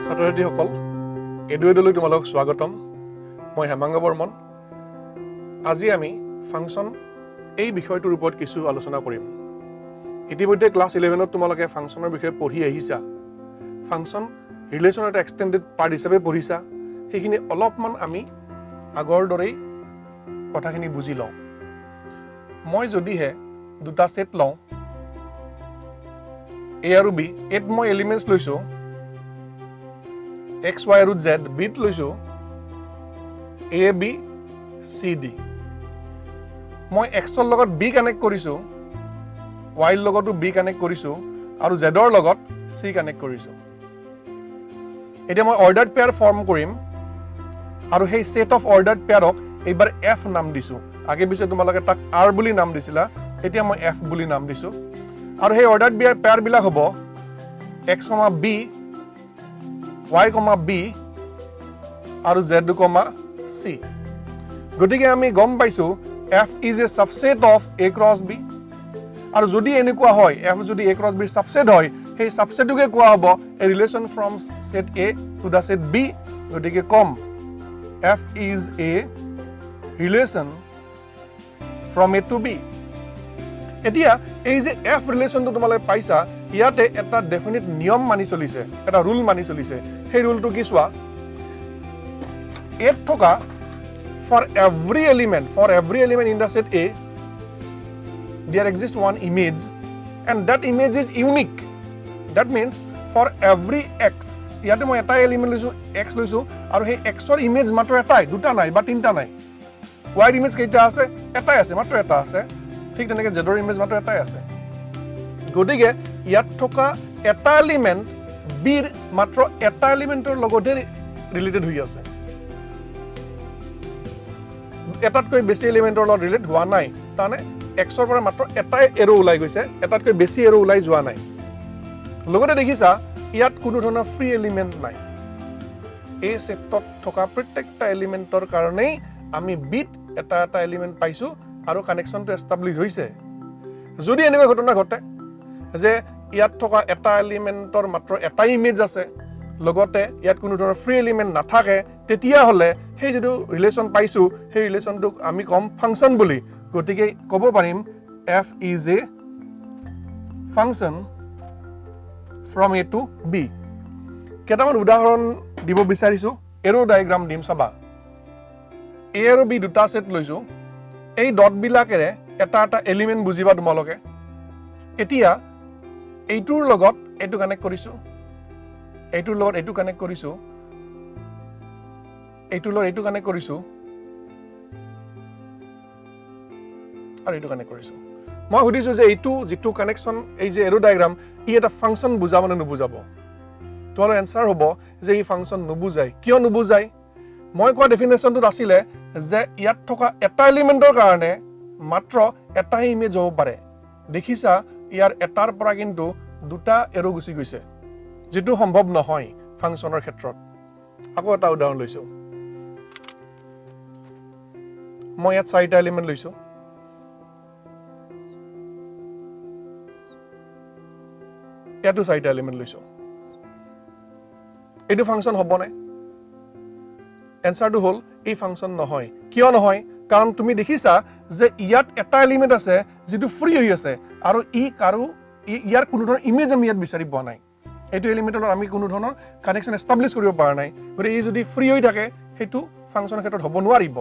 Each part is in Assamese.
ছাত্ৰ-ছাত্ৰীসকল এডুৱেডলৈ তোমালোকক স্বাগতম মই হেমাংগ বৰ্মন আজি আমি ফাংচন এই বিষয়টোৰ ওপৰত কিছু আলোচনা কৰিম ইতিমধ্যে ক্লাছ 11ত তোমালোকে ফাংচনৰ বিষয়ে পঢ়ি আহিছা ফাংচন ৰিলেচন এটা এক্সটেন্ডেড পাৰ্ট হিচাপে পঢ়িছা সেইখিনি অলপমান আমি আগৰ দৰেই কথাখিনি বুজি লওঁ মই যদিহে দুটা সেট লওঁ A আৰু B এত মই এলিমেন্টস লৈছো x y আৰু z বিট লৈছো a b c d মই x ৰ লগত b কানেক্ট কৰিছো y ৰ লগতো b কানেক্ট কৰিছো আৰু z ৰ লগত c কানেক্ট কৰিছো এতিয়া মই অৰ্ডাৰ্ড পেয়াৰ ফৰ্ম কৰিম আৰু সেই সেট অফ অৰ্ডাৰ্ড পেয়াৰক এবাৰ f নাম দিছো আগে পিছে তোমালোকে তাক r বুলি নাম দিছিলা এতিয়া মই f বুলি নাম দিছো আৰু সেই অৰ্ডাৰ্ড পেয়াৰ বিলাক হ'ব x, b y, b আৰু z, c গতিকে আমি গম পাইছো f is a subset of a cross b আৰু যদি এনেকুৱা হয় f যদি a cross b subset হয় সেই subsetটোকে কোৱা হ'ব a relation from set a to the set b গতিকে কম f is a relation from a to b এতিয়া এই যে f ৰিলেচনটো তোমালৈ পাইছা ইয়াতে এটা ডেফিনিট নিয়ম মানি চলিছে এটা ৰুল মানি চলিছে সেই ৰুলটো কি চোৱা এত থকা for every element in the set A there exists one image and that image is unique that means for every x ইয়াতে মই এটা এলিমেন্ট লৈছো x লৈছো আৰু সেই x ৰ ইমেজ মাত্ৰ এটাই দুটা নাই বা তিনটা নাই y ৰ ইমেজ কেইটা আছে এটাই আছে মাত্ৰ এটা আছে ঠিক তেনেকে z ৰ ইমেজ মাত্ৰ এটাই আছে গতিকে ইয়াত থকা এটা এলিমেন্ট b ৰ মাত্ৰ এটা এলিমেন্টৰ লগতে ৰিলেটেড হৈ আছে এটাতকৈ বেছি এলিমেন্টৰ লগত ৰিলেট হোৱা নাই তানে x ৰ পৰা মাত্ৰ এটাই এৰো ওলাই গৈছে এটাতকৈ বেছি এৰো ওলাই যোৱা নাই লগতে দেখিছা ইয়াত কোনো ধৰণৰ ফ্ৰী এলিমেন্ট নাই এই সেটত থকা প্ৰত্যেকটা এলিমেন্টৰ কাৰণেই আমি বিট এটা এটা এলিমেন্ট পাইছো আৰু কানেকশনটো এস্টাবলিশ হৈছে যদি এনেকুৱা ঘটনা ঘটে যে ইয়াত থকা এটা এলিমেন্টৰ মাত্ৰ এটা ইমেজ আছে লগতে ইয়াত কোনো ধৰণৰ ফ্ৰী এলিমেন্ট নাথাকে তেতিয়া হলে সেই যেটো ৰিলেচন পাইছো সেই ৰিলেচনটোক আমি কম ফাংচন বুলি গতিকে ক'ব পাৰিম f is a function from a to b কেইটামান উদাহৰণ দিব বিচাৰিছো এৰো ডায়াগ্ৰাম দিম চাবা a আৰু b দুটা সেট লৈছো এই ডট বিলাকেৰে এটা এটা এলিমেন্ট বুজিবা তোমালোকে এতিয়া এইটোৰ লগত এইটো কানেক্ট কৰিছো এইটোৰ লগত এইটো কানেক্ট কৰিছো এইটোৰ লগত এইটো কানেক্ট কৰিছো আৰু এইটো কানেক্ট কৰিছো মই সুধিছো যে এইটো যেটো কানেকশন এই যে এৰো ডায়াগ্ৰাম ই এটা ফাংচন বুজাব নে নুবুজাব তোমালোকৰ এনসাৰ হ'ব যে এই ফাংচন নুবুজায় কিয় নুবুজায় মই কোৱা ডেফিনেশনটো আছিল যে ইয়াত থকা এটা এলিমেন্টৰ কাৰণে মাত্ৰ এটা ইমেজ হ'ব পাৰে দেখিছা ইয়াৰ এটাৰ পৰা কিন্তু দুটা এৰো গুছি গৈছে যেটো সম্ভৱ নহয় ফাংচনৰ ক্ষেত্ৰত আকৌ এটা উদাহৰণ লৈছো মই ইয়াত চাৰিটা এলিমেন্ট লৈছো ইয়াতো চাৰিটা এলিমেন্ট লৈছো এইটো ফাংচন হ'ব নে এনসাৰটো হল এই ফাংচন নহয় কিয় নহয় কাৰণ তুমি দেখিছা যে ইয়াত এটা এলিমেন্ট আছে যেটো ফ্ৰী হৈ আছে আৰু ইয়াৰ কোনো ধৰণৰ ইমেজ আমি ইয়াত বিচাৰি পোৱা নাই এইটো এলিমেন্টৰ আমি কোনো ধৰণৰ কানেকশন এস্টাবলিশ কৰিব পৰা নাই গতিকে এই যদি ফ্ৰী হৈ থাকে হেতু ফাংচনৰ ক্ষেত্ৰত হ'ব নোৱাৰিব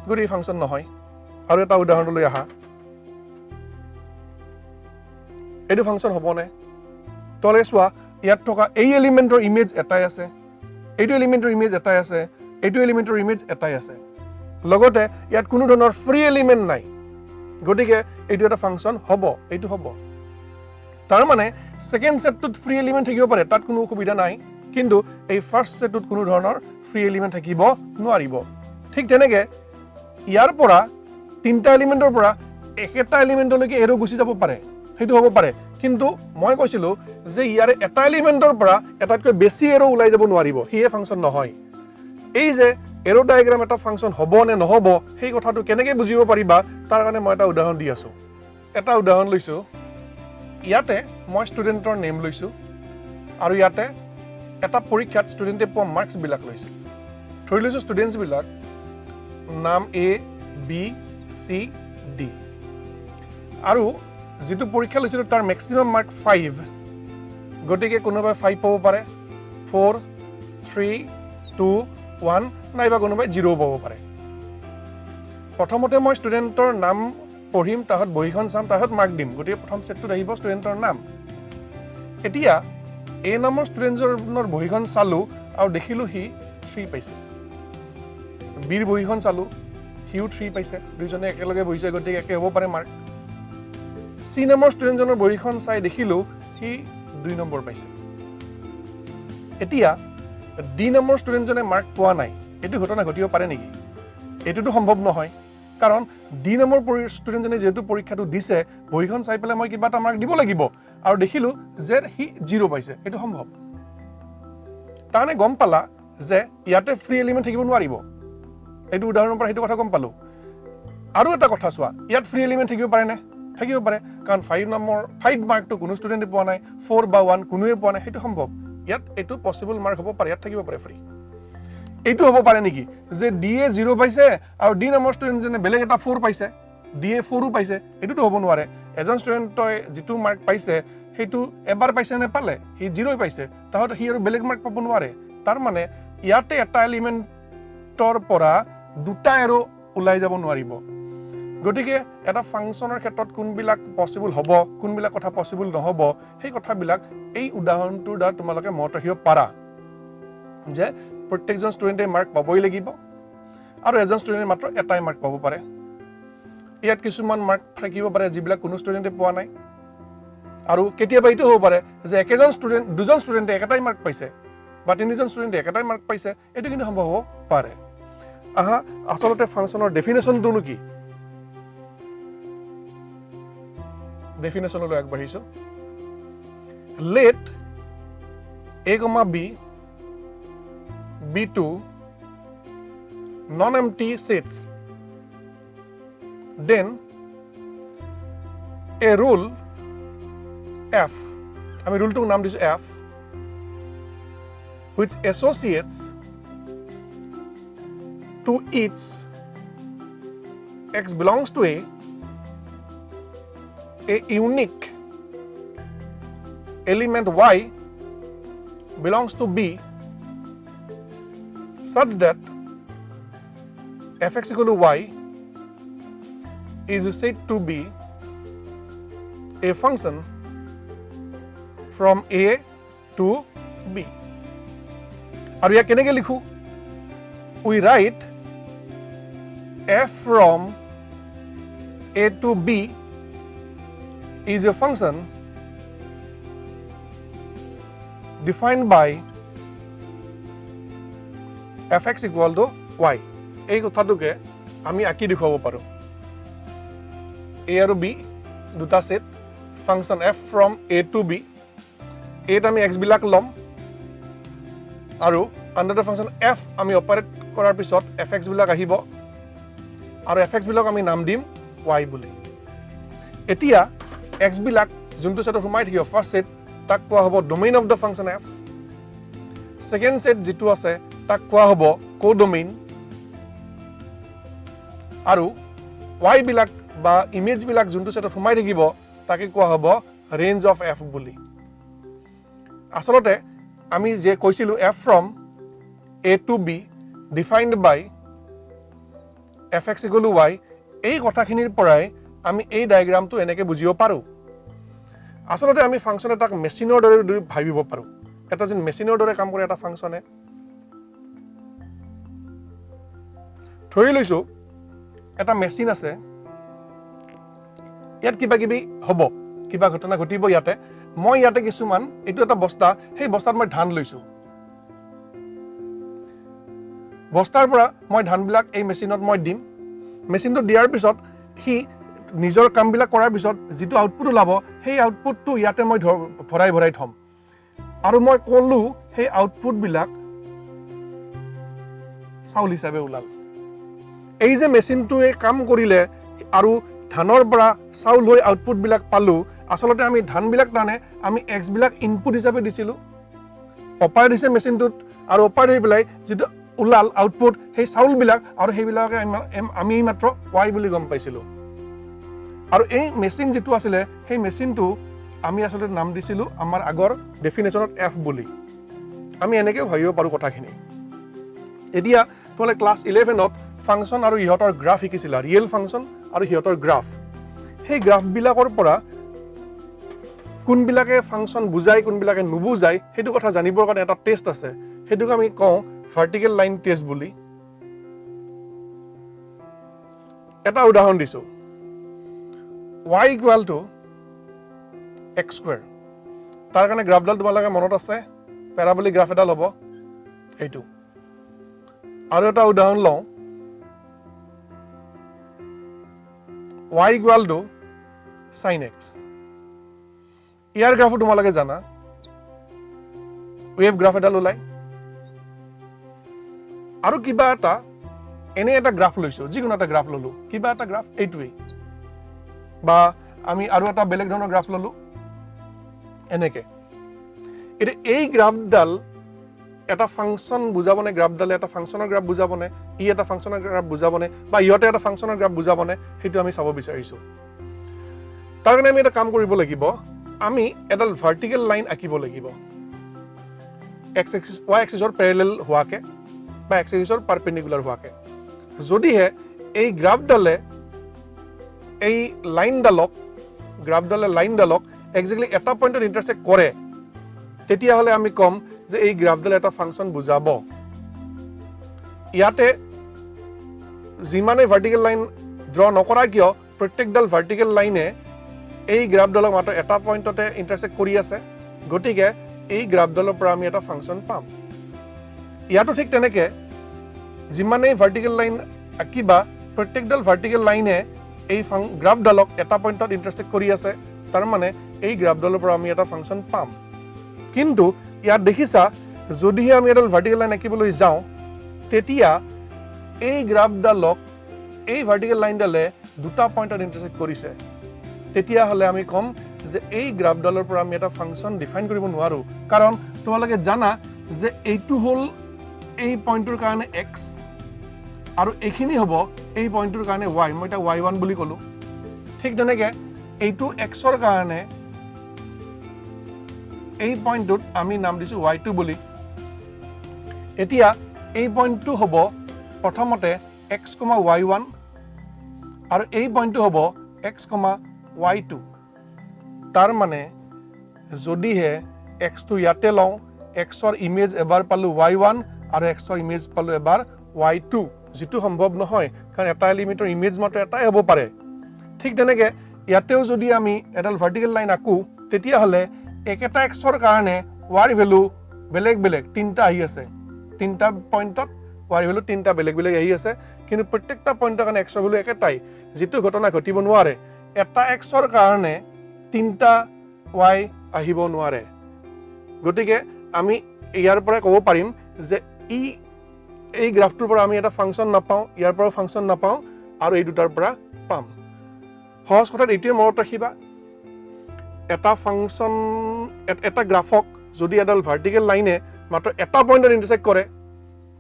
গতিকে এই ফাংচন নহয় আৰু এটা উদাহৰণ লৈ আহা এইটো ফাংচন হ'ব নে তলে চোৱা ইয়াত থকা এই এলিমেন্টৰ ইমেজ এটাই আছে এইটো এলিমেন্টৰ ইমেজ এটাই আছে এইটো এলিমেন্টৰ ইমেজ এটাই আছে লগতে ইয়াত কোনো ধৰণৰ ফ্ৰী এলিমেন্ট নাই গতিকে এইটো এটা ফাংচন হ'ব এইটো হ'ব তাৰ মানে সেকেন্ড সেটটোত ফ্ৰী এলিমেন্ট থাকিব পাৰে তাত কোনো অসুবিধা নাই কিন্তু এই ফাৰ্স্ট সেটটোত কোনো ধৰণৰ ফ্ৰী এলিমেন্ট থাকিব নোৱাৰিব ঠিক তেনেকে ইয়াৰ পৰা তিনটা এলিমেন্টৰ পৰা একেটা এলিমেন্টলৈকে এৰো গুছি যাব পাৰে সেইটো হ'ব পাৰে কিন্তু মই কৈছিলো যে ইয়াৰে এটা এলিমেন্টৰ পৰা এটাতকৈ বেছি এৰো ওলাই যাব নোৱাৰিব হিয়ে ফাংচন নহয় এই যে এৰো ডায়াগ্ৰাম এটা ফাংচন হ'ব নে নহব সেই কথাটো কেনেকৈ বুজিব পাৰিবা তাৰ কাৰণে মই এটা উদাহৰণ দি আছো এটা উদাহৰণ লৈছো ইয়াতে মই ষ্টুডেন্টৰ নেম লৈছো আৰু ইয়াতে এটা পৰীক্ষাত ষ্টুডেণ্টে পোৱা মাৰ্কছবিলাক লৈছে ধৰি লৈছোঁ ষ্টুডেণ্টছবিলাক নাম A B C D আৰু যেটো পৰীক্ষা লৈছিল তাৰ ম্যাক্সিমাম মাৰ্ক 5 গতিকে কোনোবাই 5 পাব পাৰে 4 3 2 1 নাইবা কোনোবাই 0 পাব পাৰে প্ৰথমতে মই ষ্টুডেণ্টৰ নাম পঢ়িম তাহত বহিখন চাম তাহত মাৰ্ক দিম গতিকে প্ৰথম সেটটোত আহিব ষ্টুডেণ্টৰ নাম এতিয়া A নামৰ ষ্টুডেণ্টৰ বহিখন চালো আৰু দেখিলো হি 3 পাইছে Bৰ বহিখন চালো হিউ 3 পাইছে দুইজনে একেলগে বহিছে গতিকে একে হ'ব পাৰে মাৰ্ক C নম্বৰ ষ্টুডেণ্টজনৰ বহিখন চাই দেখিলো হি 2 নম্বৰ পাইছে এতিয়া D নম্বৰ ষ্টুডেণ্টজনে মাৰ্ক পোৱা নাই এটো ঘটনা ঘটিব পাৰে নেকি এটোটো সম্ভৱ নহয় কাৰণ D নম্বৰ ষ্টুডেণ্টজনে যেটো পৰীক্ষাটো দিছে বহিখন চাই পেলাই মই কিবা এটা মাৰ্ক দিব লাগিব আৰু দেখিলো যে হি 0 পাইছে এটো সম্ভৱ তানে গম পালা যে ইয়াতে ফ্ৰী এলিমেন্ট থাকিব নোৱাৰিব এটো উদাহৰণৰ পৰা হেতু কথা গম পালো আৰু এটা কথা চোৱা ইয়াত ফ্ৰী এলিমেন্ট থাকিব পাৰে নে থাকিব পাৰে কাৰণ 5 নম্বৰ 5 মাৰ্কটো কোনো ষ্টুডেণ্টে পোৱা নাই 4 বা 1 কোনোৱে পোৱা নাই হেতু সম্ভৱ ইয়াত এটো পসিবল মাৰ্ক হ'ব পাৰে ইয়াত থাকিব পাৰে ফ্ৰী এইটো হ'ব পাৰে নেকি যে D এ 0 পাইছে আৰু D নম্বৰ ষ্টুডেণ্টজনে বেলেগ এটা 4 পাইছে D এ 4 পাইছে এটোটো হ'ব নোৱাৰে এজন ষ্টুডেণ্টই যেটো মাৰ্ক পাইছে হেতু এবাৰ পাইছে নে পালে হি 0 পাইছে তাহত হি আৰু বেলেগ মাৰ্ক পাব নোৱাৰে তাৰ মানে ইয়াতে এটা এলিমেন্টৰ পৰা দুটা এৰো ওলাই যাব নোৱাৰিব গতিকে এটা ফাংচনৰ ক্ষেত্ৰত কোনবিলাক পসিবল হ'ব কোনবিলাক কথা পসিবল নহব সেই কথাবিলাক এই উদাহৰণটোৰ দ্বাৰা তোমালোকে মনত ৰাখিব পাৰা যে প্ৰত্যেকজন ষ্টুডেণ্টে মাৰ্ক পাবই লাগিব আৰু এজন ষ্টুডেণ্টে মাত্ৰ এটাই মাৰ্ক পাব পাৰে ইয়াত কিছুমান মাৰ্ক থাকিব পাৰে যিবিলাক কোনো ষ্টুডেণ্টে পোৱা নাই আৰু কেতিয়াবা এইটো হ'ব পাৰে যে একেজন ষ্টুডেণ্ট দুজন ষ্টুডেণ্টে একেটাই মাৰ্ক পাইছে বা তিনিজন ষ্টুডেণ্টে একেটাই মাৰ্ক পাইছে এটো কিন্তু সম্ভৱ হ'ব পাৰে আহা আসলতে ফাংচনৰ ডেফিনেশনটো কি ডেফিনেশনলৈ আগবাঢ়িছো let a, b be two non-empty sets then a rule f আমি ৰুলটোৰ নাম দিছো f which associates to each x belongs to a unique element y belongs to b such that fx equal to y is said to be a function from a to b আৰু ইয়া কেনেকৈ লিখো we write f from a to b is a function defined by fx equal to y এই কথাটোকে আমি আকি দেখাব পাৰো a আৰু b দুটা set function f from a to b এত আমি x বিলাক লম আৰু আন্ডাৰ দ্য ফাংশন f আমি অপাৰেট কৰাৰ পিছত fx বিলাক আহিব আৰু fx বিলাক আমি নাম দিম y বুলি এতিয়া x বিলাক যোনটো সেট সোমাই থাকিব ফাৰ্স্ট সেট তাক কোৱা হ'ব domain of the function f second set যেটো আছে তাক কোৱা হ'ব কোডোমেইন আৰু y বিলাক বা ইমেজ বিলাক যোনটো সেট সোমাই থাকিব তাকে কোৱা হ'ব ৰেঞ্জ অফ f বুলি আসলতে আমি যে কৈছিলো f from a to b defined by fx equal to y এই কথাখিনিৰ পৰাই আমি এই ডায়াগ্ৰামটো এনেকৈ বুজিব পাৰো আসলতে আমি ফাংচন এটাক মেচিনৰ দৰে ভাবিব পাৰো এটা যেন মেচিনৰ দৰে কাম কৰে এটা ফাংচনে ধৰি লৈছো এটা মেচিন আছে ইয়াত কিবা কিবি হ'ব কিবা ঘটনা ঘটিব ইয়াতে মই ইয়াতে কিছুমান এটো এটা বস্তা সেই বস্তাত মই ধান লৈছো বস্তাৰ পৰা মই ধানবিলাক এই মেচিনত মই দিম মেচিনটো দিয়াৰ পিছত হি নিজৰ কামবিলাক কৰাৰ পিছত যেটো আউটপুট ওলাব সেই আউটপুটটো ইয়াতে মই ভৰাই থম আৰু মই কলো সেই আউটপুট বিলাক চাউল হিচাপে ওলাল এই যে মেচিনটোৱে কাম কৰিলে আৰু ধানৰ পৰা চাউল হৈ আউটপুট বিলাক পালো আসলতে আমি ধান বিলাক টানে আমি x বিলাক ইনপুট হিচাপে দিছিলো অপাৰেট হৈছে মেচিনটোত আৰু অপাৰেট হৈ পেলাই যিটো ওলাল আউটপুট সেই চাউলবিলাক আৰু সেইবিলাকে আমি মাত্ৰ y বুলি গম পাইছিলোঁ আৰু এই মেচিন যিটো আছিলে সেই মেচিনটো আমি আসলে নাম দিছিলোঁ আমাৰ আগৰ ডেফিনেশ্যনত f বুলি আমি এনেকৈ ভাবিব পাৰোঁ কথাখিনি এতিয়া তোমালোকে ক্লাছ 11ত ফাংচন আৰু ইহঁতৰ গ্ৰাফ শিকিছিলা ৰিয়েল ফাংচন আৰু ইহঁতৰ গ্ৰাফ সেই গ্ৰাফবিলাকৰ পৰা কোনবিলাকে ফাংচন বুজায় কোনবিলাকে নুবুজায় সেইটো কথা জানিবৰ কাৰণে এটা টেষ্ট আছে সেইটোক আমি কওঁ ভাৰ্টিকেল লাইন টেষ্ট বুলি এটা উদাহৰণ দিছো y = x স্কয়াৰ তাৰ কাৰণে গ্ৰাফডাল তোমালোকে মনত আছে প্যাৰাবোলিক গ্ৰাফ এটা ল'ব এইটো আৰু এটা উদাহৰণ লওঁ y = sin x ইয়াৰ গ্ৰাফো তোমালোকে জানা ৱেভ গ্ৰাফ এটা ওলাই আৰু কিবা এটা এনে এটা গ্ৰাফ লৈছো যিকোনো এটা গ্ৰাফ ললো কিবা এটা গ্ৰাফ এইটোৱেই বা আমি আৰু এটা বেলেগ ধৰণৰ গ্ৰাফ ললো এনেকে এটা এই গ্ৰাফডাল এটা ফাংচন বুজাবনে গ্ৰাফডালে এটা ফাংচনৰ গ্ৰাফ বুজাবনে ই এটা ফাংচনৰ গ্ৰাফ বুজাবনে বা ইহঁতে এটা ফাংচনৰ গ্ৰাফ বুজাবনে সেইটো আমি চাব বিচাৰিছো তাৰ কাৰণে আমি এটা কাম কৰিব লাগিব আমি এডাল ভাৰ্টিকেল লাইন আঁকিব লাগিব x axis y axis or parallel হোৱাকে বা x axis or perpendicular হোৱাকে যদিহে এই গ্ৰাফডালে এই লাইনডালক এক্স্যাক্টলি এটা পইণ্টত ইন্টাৰসেক্ট কৰে তেতিয়া হলে আমি কম যে এই গ্ৰাফডালে এটা ফাংচন বুজাব ইয়াতে যিমানে ভাৰ্টিকেল লাইন ড্ৰ নকৰা কিয় প্ৰত্যেকডাল ভাৰ্টিকেল লাইনে এই গ্ৰাফডালক মাত্ৰ এটা পইণ্টতে ইন্টাৰসেক্ট কৰি আছে গতিকে এই গ্ৰাফডালৰ পৰা আমি এটা ফাংচন পাম ইয়াতো ঠিক তেনেকে যিমানে ভাৰ্টিকেল লাইন আঁকিবা প্ৰত্যেকডাল ভাৰ্টিকেল লাইনে এই গ্ৰাফডালক এটা পইণ্টত ইন্টাৰসেক্ট কৰি আছে তাৰ মানে এই গ্ৰাফডালৰ পৰা আমি এটা ফাংচন পাম কিন্তু ইয়াত দেখিছা যদিহে আমি এডাল ভাৰ্টিকেল লাইন আঁকিবলৈ যাওঁ তেতিয়া এই গ্ৰাফডালক এই ভাৰ্টিকেল লাইনডালে দুটা পইণ্টত ইন্টাৰসেক্ট কৰিছে তেতিয়া হলে আমি কম যে এই গ্ৰাফডালৰ পৰা আমি এটা ফাংচন ডিফাইন কৰিব নোৱাৰো কাৰণ তোমালোকে জানা যে এইটো হল এই পইণ্টৰ কাৰণে x আৰু এইখিনি হ'ব এই পইণ্টৰ কাৰণে y মই এটা y1 বুলি কলো ঠিক তেনেকে এইটো x ৰ কাৰণে এই পইণ্টত আমি নাম দিছো y2 বুলি এতিয়া এই পইণ্টটো হ'ব প্ৰথমতে x, y1 আৰু এই পইণ্টটো হ'ব x, y2 তাৰ মানে যদিহে x টো ইয়াতে লওঁ x ৰ ইমেজ এবাৰ পালো y1 আৰু x ৰ ইমেজ পালো এবাৰ y2 যেটো সম্ভৱ নহয় কাৰণ এটা এলিমেন্টৰ ইমেজ মাত্ৰ এটাই হ'ব পাৰে ঠিক তেনেকে ইয়াতেও যদি আমি এডাল ভাৰ্টিকেল লাইন আঁকো তেতিয়া হলে একেটা x ৰ কাৰণে y ভ্যালু বেলেগ বেলেগ তিনটা আহি আছে তিনটা পইণ্টত y ভ্যালু তিনটা বেলেগ বেলেগ আহি আছে কিন্তু প্ৰত্যেকটা পইণ্টৰ কাৰণে x ৰ ভ্যালু একেটাই যেটো ঘটনা ঘটিব নোৱাৰে এটা x ৰ কাৰণে তিনটা y আহিব নোৱাৰে গতিকে আমি ইয়াৰ পৰা ক'ব পাৰিম যে এই গ্ৰাফটোৰ পৰা আমি এটা ফাংচন নাপাওঁ ইয়াৰ পৰা ফাংচন নাপাওঁ আৰু এই দুটাৰ পৰা পাম সহজ কথাত এইটোৱে মনত ৰাখিবা এটা ফাংচন এটা গ্ৰাফক যদি এডাল ভাৰ্টিকেল লাইনে মাত্ৰ এটা পইণ্টত ইন্টাৰসেক্ট কৰে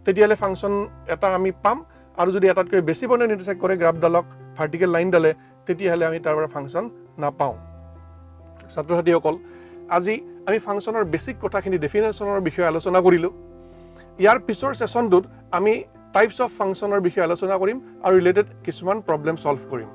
তেতিয়ালে ফাংচন এটা আমি পাম আৰু যদি এটাতকৈ বেছি পইণ্টত ইন্টাৰসেক্ট কৰে গ্ৰাফডালক ভাৰ্টিকেল লাইনডালে তেতিয়াহলে আমি তাৰ পৰা ফাংচন নাপাওঁ ছাত্ৰ-ছাত্ৰীসকল আজি আমি ফাংচনৰ বেসিক কথাখিনি ডেফিনেশ্যনৰ বিষয়ে আলোচনা কৰিলো ইয়াৰ পিছৰ সেশনটোত আমি টাইপস অফ ফাংচনৰ বিষয়ে আলোচনা কৰিম আৰু ৰিলেটেড কিছুমান প্ৰবলেম সলভ কৰিম